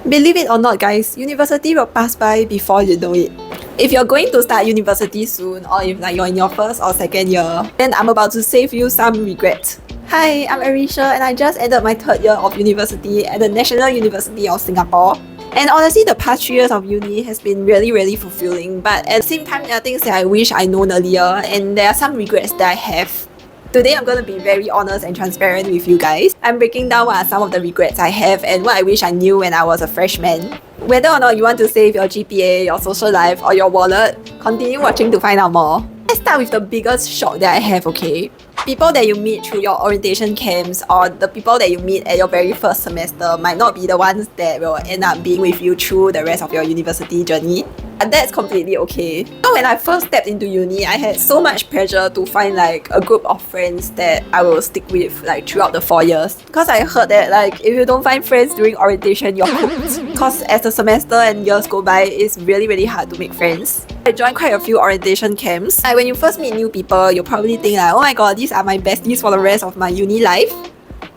Believe it or not, guys, university will pass by before you know it. If you're going to start university soon, or if you're in your first or second year, then I'm about to save you some regrets. Hi, I'm Arisha and I just ended my third year of university at the National University of Singapore. And honestly, the past 3 years of uni has been really fulfilling, but at the same time, there are things that I wish I known earlier, and there are some regrets that I have. Today, I'm going to be very honest and transparent with you guys. I'm breaking down what are some of the regrets I have and what I wish I knew when I was a freshman. Whether or not you want to save your GPA, your social life, or your wallet, continue watching to find out more. Let's start with the biggest shock that I have, okay? People that you meet through your orientation camps or the people that you meet at your very first semester might not be the ones that will end up being with you through the rest of your university journey. And that's completely okay. So when I first stepped into uni, I had so much pressure to find like a group of friends that I will stick with like throughout the 4 years. Because I heard that like if you don't find friends during orientation, you're cooked. Because as the semester and years go by, it's really hard to make friends. I joined quite a few orientation camps. Like when you first meet new people, you'll probably think like, oh my god, these are my besties for the rest of my uni life.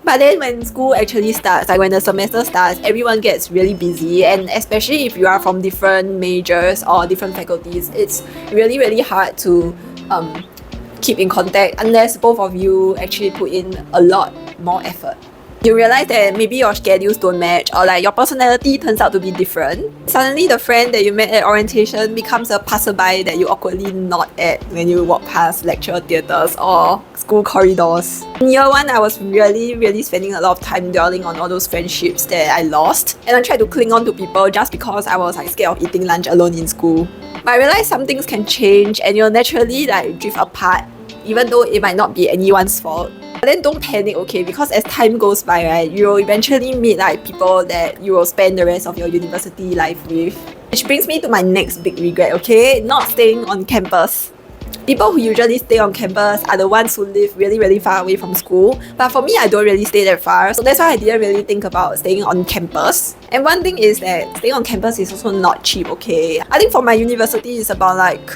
But then when school actually starts, like when the semester starts, everyone gets really busy, and especially if you are from different majors or different faculties, it's really hard to keep in contact unless both of you actually put in a lot more effort. You realize that maybe your schedules don't match or like your personality turns out to be different. Suddenly the friend that you met at orientation becomes a passerby that you awkwardly nod at when you walk past lecture theatres or school corridors. In year 1, I was really spending a lot of time dwelling on all those friendships that I lost, and I tried to cling on to people just because I was like scared of eating lunch alone in school. But I realized some things can change and you'll naturally like drift apart even though it might not be anyone's fault. But then don't panic, okay? Because as time goes by, right, you will eventually meet like people that you will spend the rest of your university life with. Which brings me to my next big regret, okay? Not staying on campus. People who usually stay on campus are the ones who live really far away from school. But for me, I don't really stay that far, so that's why I didn't really think about staying on campus. And one thing is that staying on campus is also not cheap, okay? I think for my university, it's about like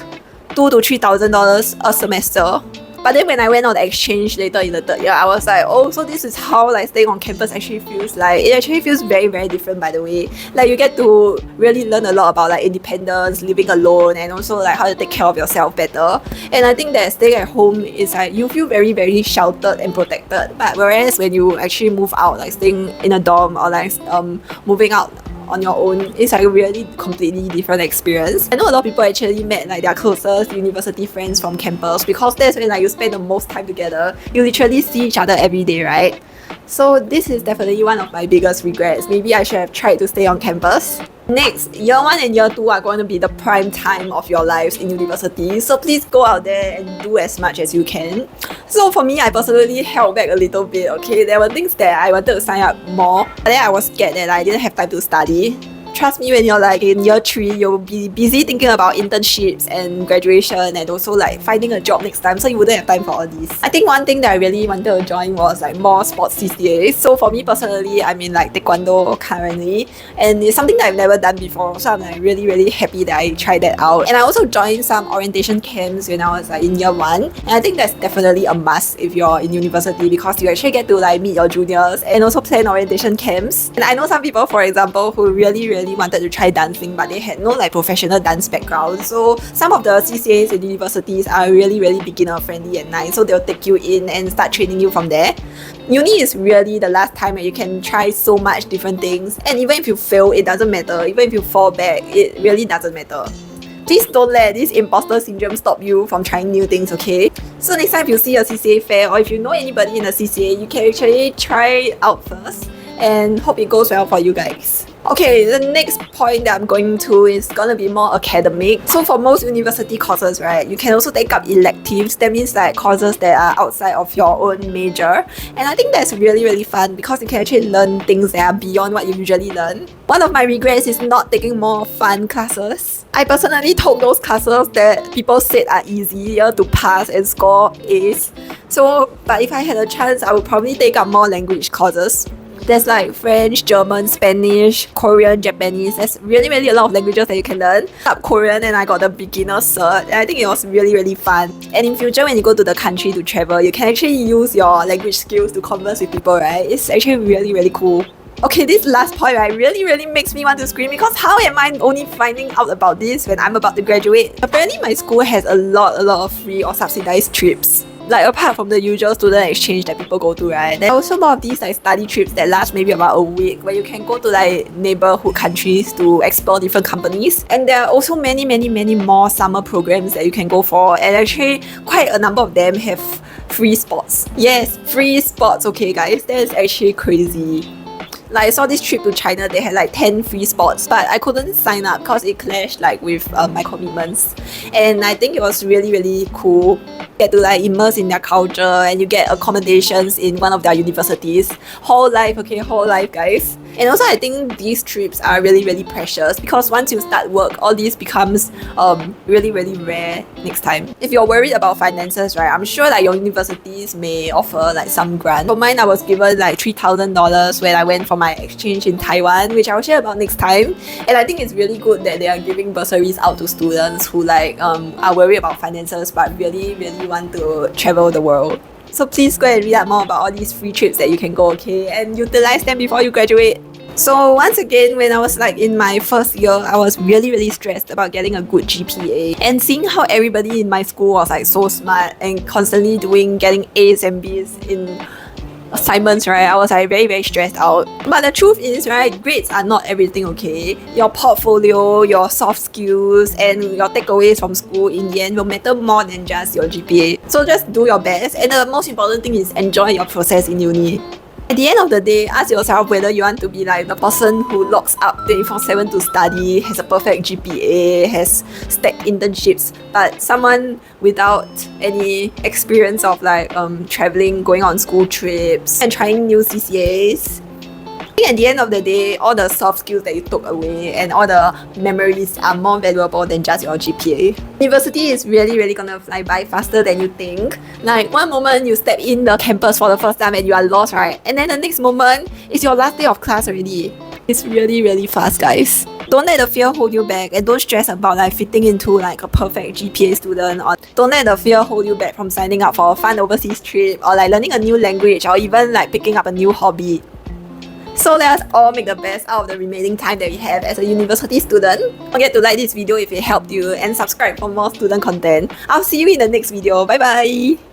$2,000 to $3,000 a semester. But then when I went on the exchange later in the third year, I was like, oh, so this is how like staying on campus actually feels like. It actually feels very different, by the way. Like you get to really learn a lot about like independence, living alone, and also like how to take care of yourself better. And I think that staying at home is like you feel very sheltered and protected. But whereas when you actually move out, like staying in a dorm or like moving out on your own, it's like a really completely different experience. I know a lot of people actually met like their closest university friends from campus because that's when like you spend the most time together. You literally see each other every day, right? So this is definitely one of my biggest regrets. Maybe I should have tried to stay on campus. Next, year 1 and year 2 are going to be the prime time of your lives in university, so please go out there and do as much as you can. So for me, I personally held back a little bit, okay? There were things that I wanted to sign up more, but then I was scared that I didn't have time to study. Trust me, when you're like in year 3, you'll be busy thinking about internships and graduation and also like finding a job next time, so you wouldn't have time for all these. I think one thing that I really wanted to join was like more sports CCAs. So for me personally, I'm in like taekwondo currently, and it's something that I've never done before, so I'm like really happy that I tried that out. And I also joined some orientation camps when I was like in year 1, and I think that's definitely a must if you're in university because you actually get to like meet your juniors and also plan orientation camps. And I know some people, for example, who really wanted to try dancing but they had no like professional dance background. So some of the CCAs in universities are really beginner friendly and nice, so they'll take you in and start training you from there. Uni is really the last time that you can try so much different things, and even if you fail, it doesn't matter. Even if you fall back, it really doesn't matter. Please don't let this imposter syndrome stop you from trying new things, okay? So next time if you see a CCA fair or if you know anybody in a CCA, you can actually try it out first and hope it goes well for you guys. Okay, the next point that I'm going to is gonna be more academic. So for most university courses, right, you can also take up electives. That means like courses that are outside of your own major. And I think that's really fun because you can actually learn things that are beyond what you usually learn. One of my regrets is not taking more fun classes. I personally took those classes that people said are easier to pass and score A's. But if I had a chance, I would probably take up more language courses. There's like French, German, Spanish, Korean, Japanese. There's really a lot of languages that you can learn. I took Korean and I got the beginner cert, and I think it was really fun. And in future, when you go to the country to travel, you can actually use your language skills to converse with people, right? It's actually really cool. Okay, this last point right really makes me want to scream because how am I only finding out about this when I'm about to graduate? Apparently my school has a lot of free or subsidized trips. Like apart from the usual student exchange that people go to, right? There are also more of these like study trips that last maybe about a week where you can go to like neighborhood countries to explore different companies. And there are also many more summer programs that you can go for, and actually quite a number of them have free spots. Yes, free spots, okay guys, that is actually crazy. Like I saw this trip to China, they had like 10 free spots, but I couldn't sign up because it clashed like with my commitments. And I think it was really cool. You get to like immerse in their culture and you get accommodations in one of their universities. Whole life, okay, whole life guys. And also I think these trips are really precious because once you start work, all this becomes really rare next time. If you're worried about finances, right, I'm sure like your universities may offer like some grant. For mine, I was given like $3,000 when I went for my exchange in Taiwan, which I'll share about next time. And I think it's really good that they are giving bursaries out to students who like are worried about finances but really want to travel the world. So please go and read up more about all these free trips that you can go, okay? And utilize them before you graduate. So once again, when I was like in my first year, I was really stressed about getting a good GPA. And seeing how everybody in my school was like so smart and constantly getting A's and B's in assignments, right? I was like very stressed out. But the truth is, right, grades are not everything, okay? Your portfolio, your soft skills, and your takeaways from school in the end will matter more than just your GPA. So just do your best, and the most important thing is enjoy your process in uni. At the end of the day, ask yourself whether you want to be like the person who locks up 24/7 to study, has a perfect GPA, has stacked internships, but someone without any experience of like traveling, going on school trips, and trying new CCAs. I think at the end of the day, all the soft skills that you took away and all the memories are more valuable than just your GPA. University is really gonna fly by faster than you think. Like one moment you step in the campus for the first time and you are lost, right? And then the next moment, it's your last day of class already. It's really fast, guys. Don't let the fear hold you back, and don't stress about like fitting into like a perfect GPA student, or don't let the fear hold you back from signing up for a fun overseas trip or like learning a new language or even like picking up a new hobby. So let us all make the best out of the remaining time that we have as a university student. Don't forget to like this video if it helped you and subscribe for more student content. I'll see you in the next video. Bye bye!